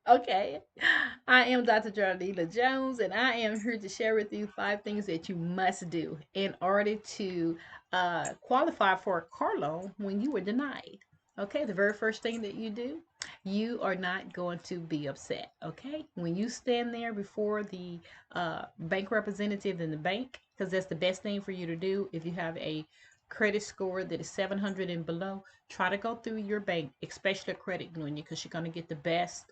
Okay, I am Dr. Jarnila Jones, and I am here to share with you 5 things that you must do in order to qualify for a car loan when you were denied. Okay, the very first thing that you do, you are not going to be upset. Okay, when you stand there before the bank representative in the bank, because that's the best thing for you to do if you have a credit score that is 700 and below, try to go through your bank, especially a credit union, because you're going to get the best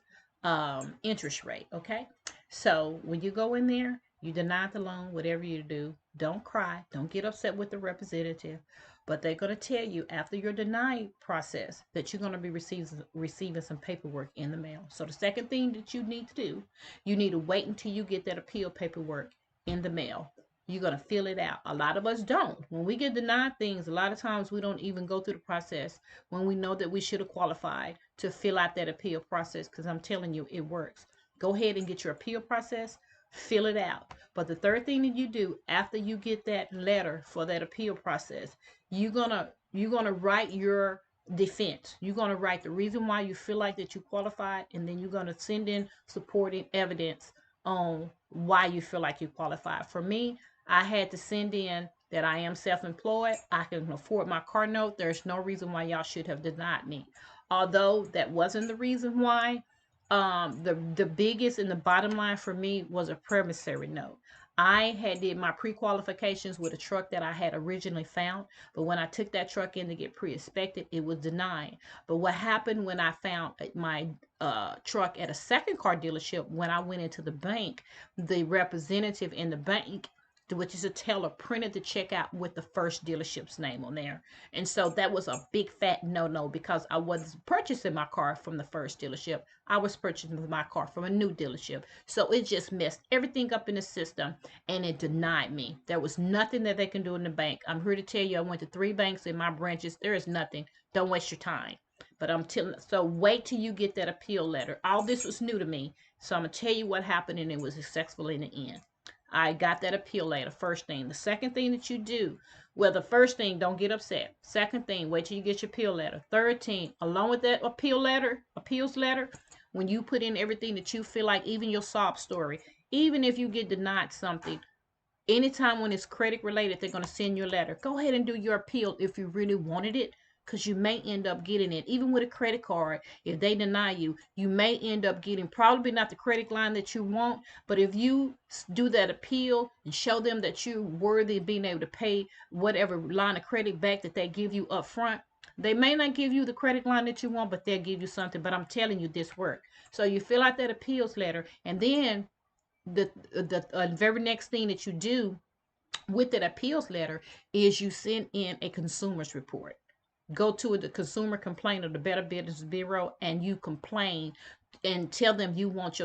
interest rate. Okay. So when you go in there, you deny the loan, whatever you do, don't cry, don't get upset with the representative. But they're going to tell you after your denied process that you're going to be receiving some paperwork in the mail. So the second thing that you need to do, you need to wait until you get that appeal paperwork in the mail. You're going to fill it out. A lot of us don't. When we get denied things, a lot of times we don't even go through the process when we know that we should have qualified to fill out that appeal process, because I'm telling you, it works. Go ahead and get your appeal process, fill it out. But the third thing that you do after you get that letter for that appeal process, you're gonna write your defense. You're gonna write the reason why you feel like that you qualified, and then you're gonna send in supporting evidence on why you feel like you qualified. For me, I had to send in that I am self-employed. I can afford my car note. There's no reason why y'all should have denied me. Although that wasn't the reason why, the biggest and the bottom line for me was a promissory note. I had did my pre-qualifications with a truck that I had originally found, but when I took that truck in to get pre-inspected, it was denied. But what happened when I found my truck at a second car dealership, when I went into the bank, the representative in the bank, which is a teller, printed the check out with the first dealership's name on there. And so that was a big fat no because I wasn't purchasing my car from the first dealership. I was purchasing my car from a new dealership. So it just messed everything up in the system, and it denied me. There was nothing that they can do in the bank. I'm here to tell you, I went to 3 banks in my branches. There is nothing. Don't waste your time. But I'm telling, so wait till you get that appeal letter. All this was new to me. So I'm going to tell you what happened, and it was successful in the end. I got that appeal letter, first thing. The second thing that you do, well, the first thing, don't get upset. Second thing, wait till you get your appeal letter. Third thing, along with that appeals letter, when you put in everything that you feel like, even your sob story, even if you get denied something, anytime when it's credit related, they're going to send you a letter. Go ahead and do your appeal if you really wanted it, because you may end up getting it. Even with a credit card, if they deny you, you may end up getting probably not the credit line that you want. But if you do that appeal and show them that you're worthy of being able to pay whatever line of credit back that they give you up front, they may not give you the credit line that you want, but they'll give you something. But I'm telling you, this work. So you fill out that appeals letter, and then the very next thing that you do with that appeals letter is you send in a consumer's report. Go to the consumer complaint of the Better Business Bureau, and you complain and tell them you want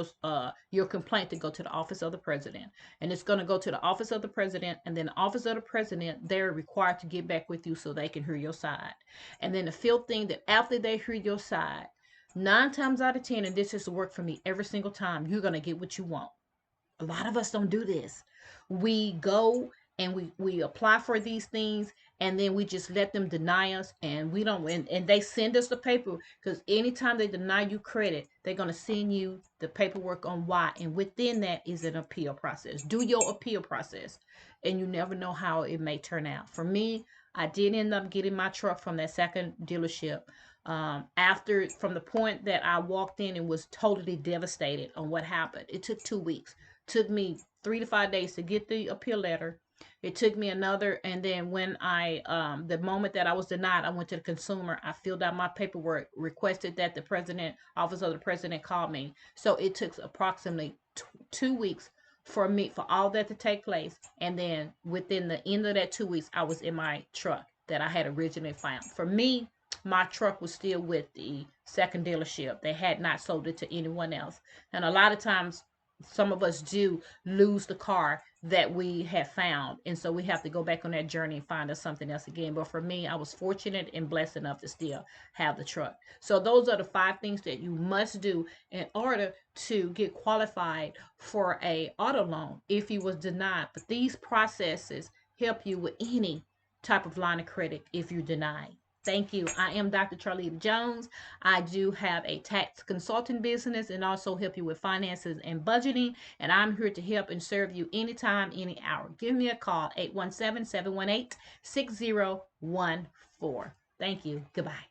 your complaint to go to the office of the president. And it's going to go to the office of the president, and then the office of the president, they're required to get back with you so they can hear your side. And then the fifth thing, that after they hear your side, 9 times out of 10, and this has worked for me every single time, you're going to get what you want. A lot of us don't do this. We go and we apply for these things, and then we just let them deny us, and we don't, and they send us the paper, because anytime they deny you credit, they're going to send you the paperwork on why, and within that is an appeal process. Do your appeal process, and you never know how it may turn out. For me, I did end up getting my truck from that second dealership. After, from the point that I walked in and was totally devastated on what happened, it took 2 weeks. Took me 3 to 5 days to get the appeal letter. It took me another, and then when the moment that I was denied, I went to the consumer. I filled out my paperwork, requested that the president, office of the president, call me. So it took approximately 2 weeks for me, for all that to take place. And then within the end of that 2 weeks, I was in my truck that I had originally found. For me, my truck was still with the second dealership. They had not sold it to anyone else. And a lot of times, some of us do lose the car that we have found, and so we have to go back on that journey and find us something else again. But for me, I was fortunate and blessed enough to still have the truck. So those are the 5 things that you must do in order to get qualified for a auto loan if you was denied. But these processes help you with any type of line of credit if you're denied. Thank you. I am Dr. Charlita Jones. I do have a tax consulting business and also help you with finances and budgeting. And I'm here to help and serve you anytime, any hour. Give me a call, 817 718 6014. Thank you. Goodbye.